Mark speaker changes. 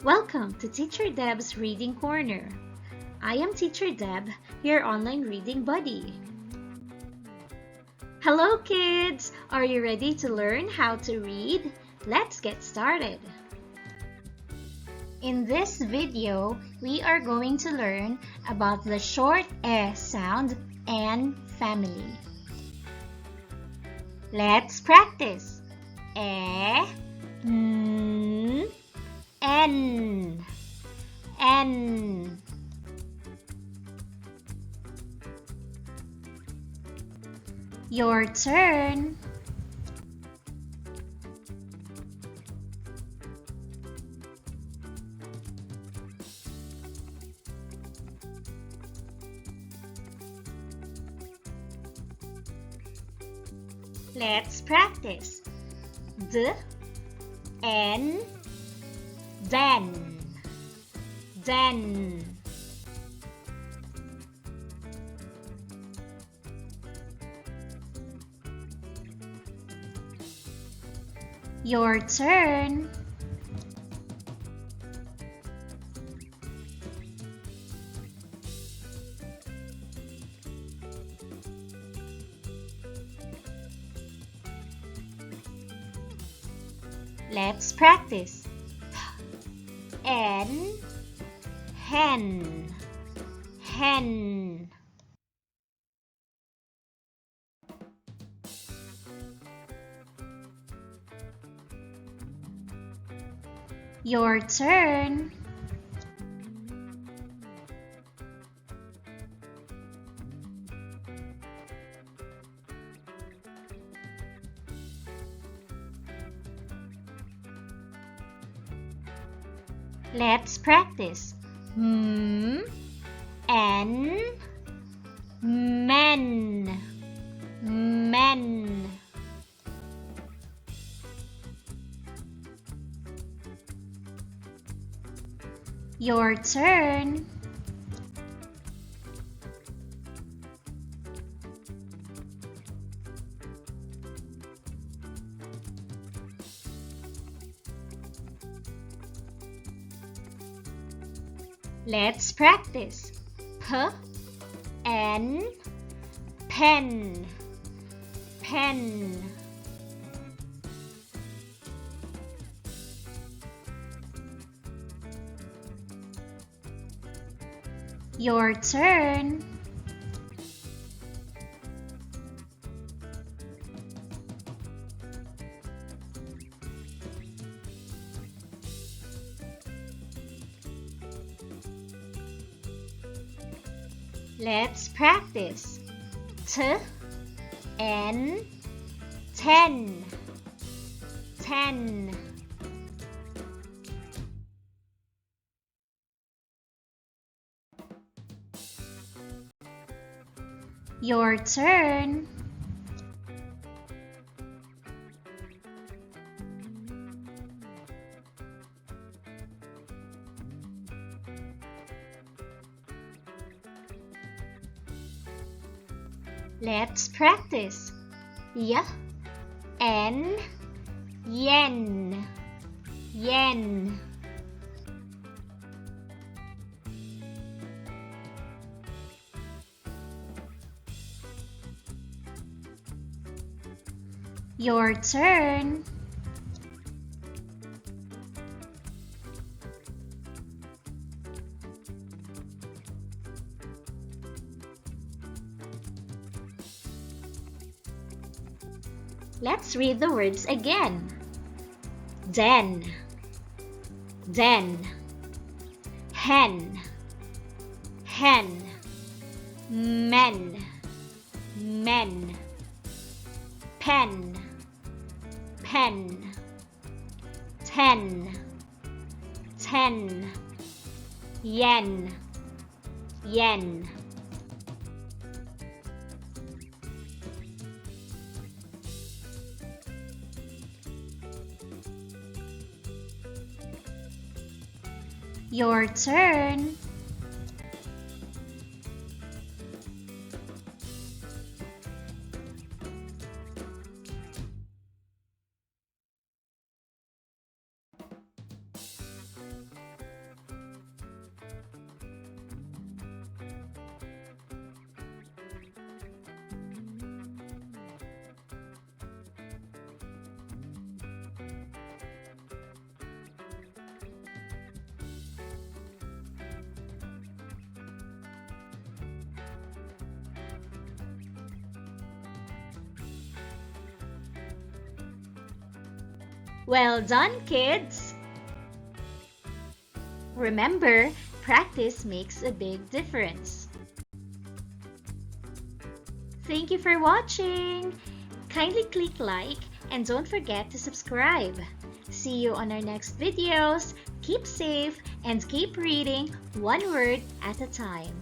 Speaker 1: Welcome to Teacher Deb's Reading Corner. I am Teacher Deb, your online reading buddy. Hello kids! Are you ready to learn how to read? Let's get started. In this video, we are going to learn about the short E sound and family. Let's practice. E, N, N, N. Your turn. Let's practice. D, N, then, then. Your turn. Let's practice. N, hen, hen. Your turn. Let's practice. M, N, men, men. Your turn. Let's practice. P, N, pen, pen. Your turn. Let's practice. T, N, ten, ten. Your turn. Let's practice. Y, N, yen, yen. Your turn. Let's read the words again. Den, den. Hen, hen. Men, men. Pen, pen. Ten, ten. Yen, yen. Your turn. Well done, kids! Remember, practice makes a big difference. Thank you for watching! Kindly click like and don't forget to subscribe. See you on our next videos. Keep safe and keep reading one word at a time.